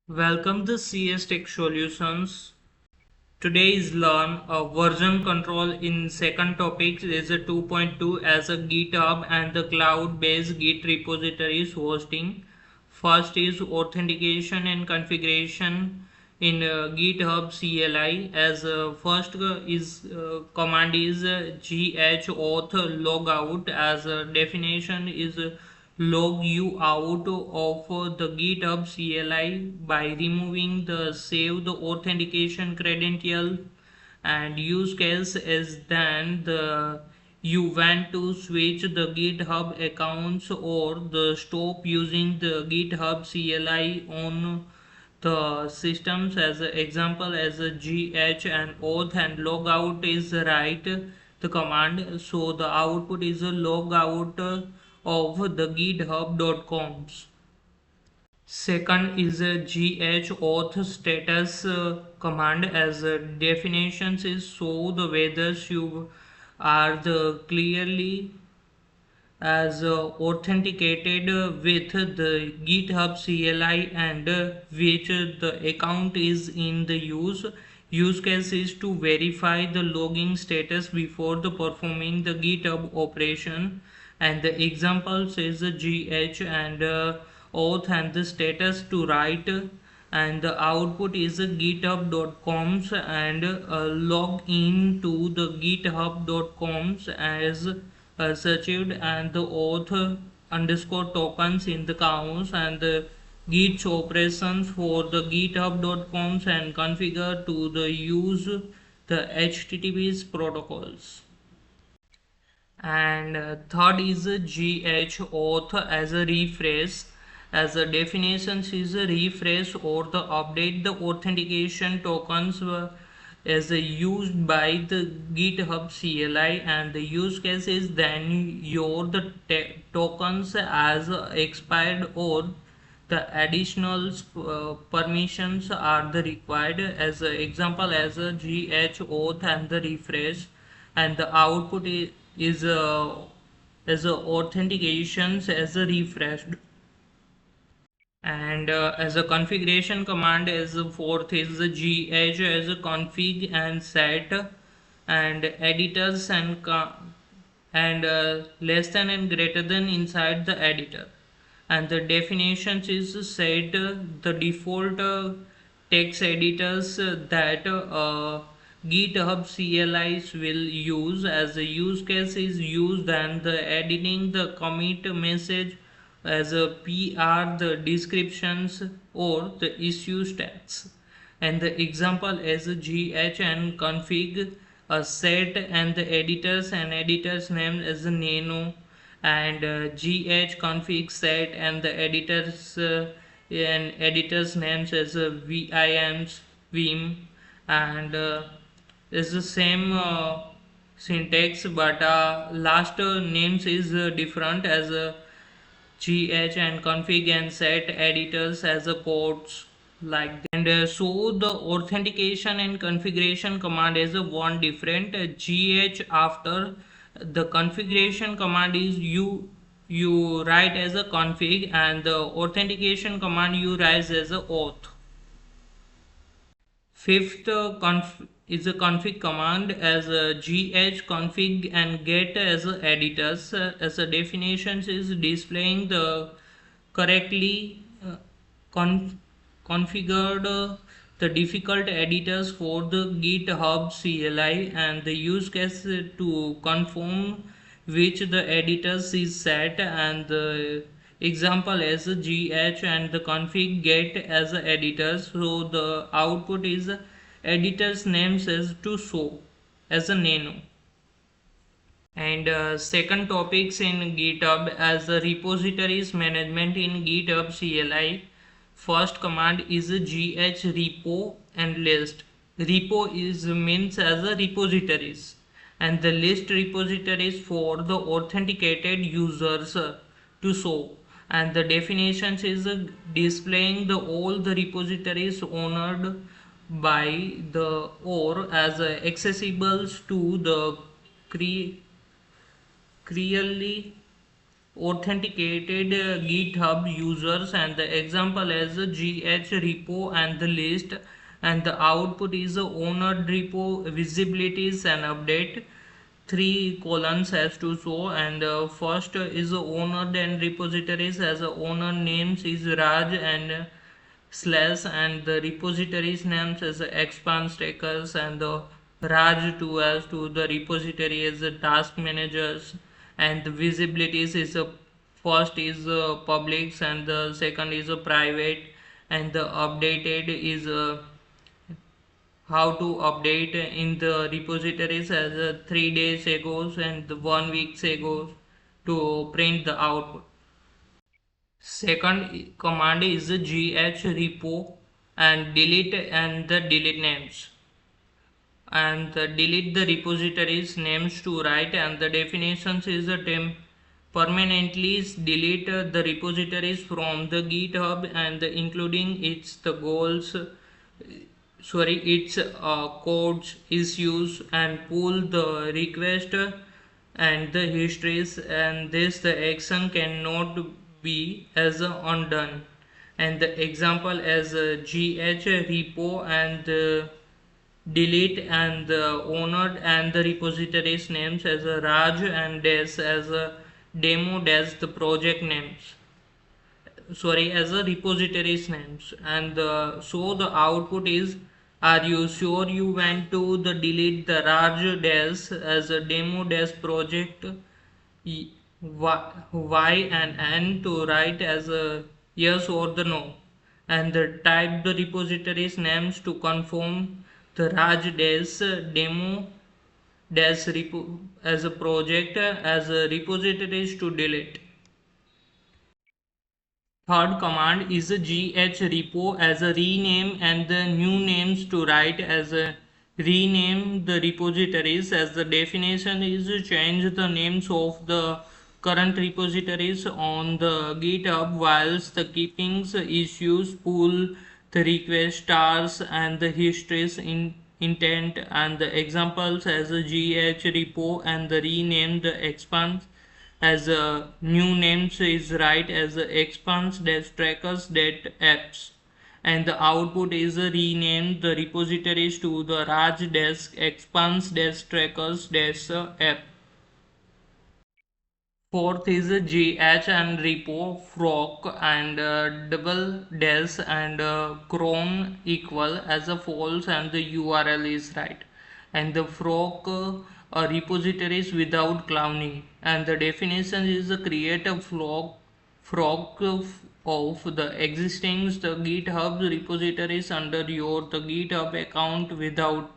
Welcome to CS Tech Solutions. Today is learn a version control in second topic is a 2.2 as a GitHub and the cloud-based Git repositories hosting. First is authentication and configuration in GitHub CLI as first is command is ghauth logout as definition is log you out of the GitHub CLI by removing the save the authentication credential, and use case is then the you want to switch the GitHub accounts or the stop using the GitHub CLI on the systems. As an example, as a gh and auth and logout is right the command, so the output is a logout of the github.coms. Second is a ghauth status command as definitions is so the whether you are the clearly as authenticated with the GitHub CLI and which the account is in the use. Use case is to verify the logging status before the performing the GitHub operation, and the examples is gh and auth and the status to write, and the output is github.coms and log in to the github.coms as searched, and the auth underscore tokens in the counts and the git operations for the github.coms and configure to the use the https protocols. And third is a gh auth as a refresh, as a definitions is a refresh or the update the authentication tokens as used by the GitHub CLI, and the use case is then your the tokens as expired or the additional permissions are the required. As a example as a gh auth and the refresh, and the output is as a authentications as a refreshed. And as a configuration command as a fourth is the gh as a config and set, and editors and less than and greater than inside the editor, and the definitions is set the default text editors that GitHub CLIs will use. As a use case is used and the editing the commit message as a PR the descriptions or the issue stats, and the example as a gh and config a set and the editors name as a nano, and gh config set and the editors names as a vims vim, and is the same syntax, but last names is different as a gh and config and set editors as a ports like that. And so the authentication and configuration command is a one different gh after the configuration command is you write as a config, and the authentication command you write as a auth. Fifth is a config command as a gh config and get as a editors, as a definitions is displaying the correctly configured the difficult editors for the GitHub CLI, and the use case to confirm which the editors is set, and the example as a gh and the config get as a editor, so the output is editors names as to show as a nano. And second topics in GitHub as the repositories management in GitHub CLI. First command is a gh repo and list. Repo is means as a repositories, and the list repositories for the authenticated users to show, and the definitions is displaying the all the repositories owned by the or as accessible to the clearly authenticated GitHub users, and the example as a GH repo and the list, and the output is a owner repo visibilities and update. Three columns has to show, and first is the owner, then repositories as a owner names is Raj and slash, and the repositories names as expand stackers, and the Raj to as to the repository as the task managers, and the visibilities is a first is publics and the second is a private, and the updated is how to update in the repositories as 3 days ago and 1 week ago to print the output. Second command is the gh repo and delete and the delete names, and the delete the repositories names to write, and the definitions is the permanently delete the repositories from the GitHub, and including its the goals, its codes, issues, and pull the request and the histories, and this the action cannot be as undone, and the example as gh repo and delete, and the owner and the repositories names as a Raj and Des as a demo Des the project names, as a repositories names, and so the output is, are you sure you want to the delete the Raj Des as a demo Des project, y, y and n to write as a yes or the no, and the type the repositories names to confirm the Raj Des demo Des repo as a project as a repositories to delete. Third command is a gh repo as a rename, and the new names to write as a rename the repositories, as the definition is to change the names of the current repositories on the GitHub whilst the keeping issues, pull the request stars, and the histories in intent, and the examples as a gh repo and the rename the expands as a new names is right as a expands dash trackers that apps, and the output is renamed the repositories to the Raj desk expands dash trackers dash app. Fourth is GH and repo fork and double des, and cron equal as a false and the URL is right, and the fork repositories without clowning, and the definition is create a fork of the existing the GitHub repositories under your the GitHub account without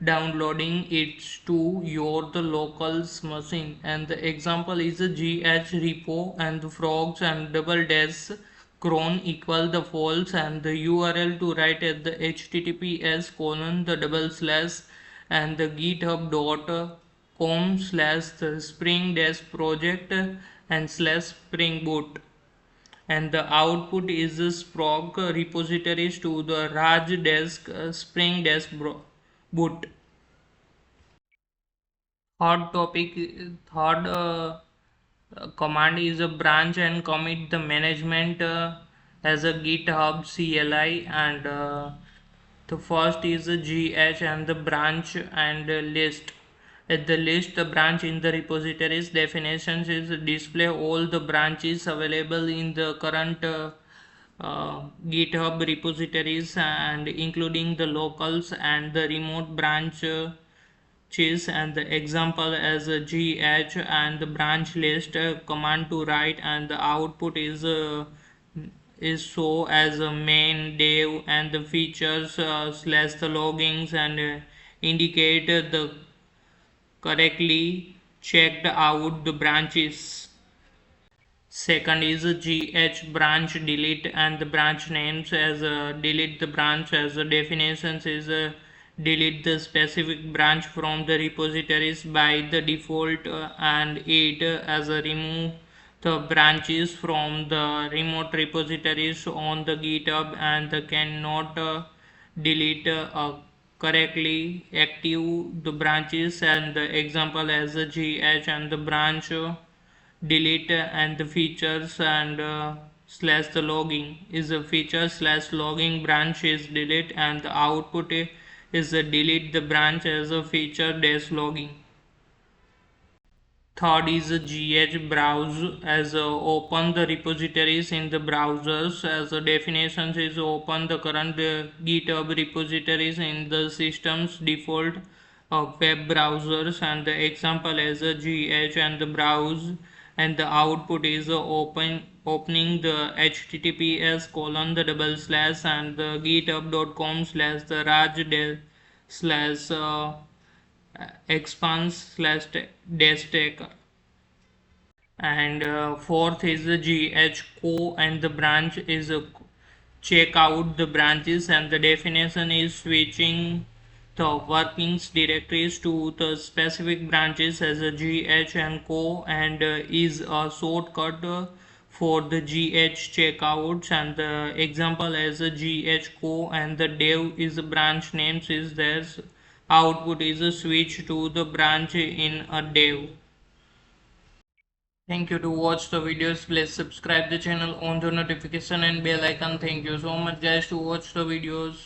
downloading it to your the local's machine, and the example is a gh repo and the frogs and double dash cron equal the false, and the URL to write at the https colon the double slash and the github.com slash the spring dash project and slash spring boot, and the output is the Sprog repositories to the Raj desk spring desk boot. Third command is a branch and commit the management as a GitHub CLI, and the first is a GH and the branch and list. At the list, the branch in the repositories definitions is display all the branches available in the current GitHub repositories, and including the locals and the remote branch chase, and the example as a gh and the branch list command to write, and the output is so as a main dev, and the features slash the loggings, and indicate the correctly checked out the branches. Second is a gh branch delete, and the branch names as delete the branch as the definitions is delete the specific branch from the repositories by the default, and it as a remove the branches from the remote repositories on the GitHub, and cannot delete correctly active the branches, and the example as a gh and the branch delete and the features and slash the logging is a feature slash logging branch is delete and the output is a delete the branch as a feature dash logging. Third is a GH browse as open the repositories in the browsers as a definition is open the current GitHub repositories in the system's default web browsers and the example as a GH and the browse and the output is opening the https colon the double slash and the github.com slash the raj slash expanse slash dash tech. And fourth is the GHO and the branch is check out the branches and the definition is switching the workings directories to the specific branches as a GH and co and is a shortcut for the GH checkouts and the example as a GH co and the dev is a branch names is there output is a switch to the branch in a dev. Thank you to watch the videos. Please subscribe the channel on the notification and bell icon. Thank you so much guys to watch the videos.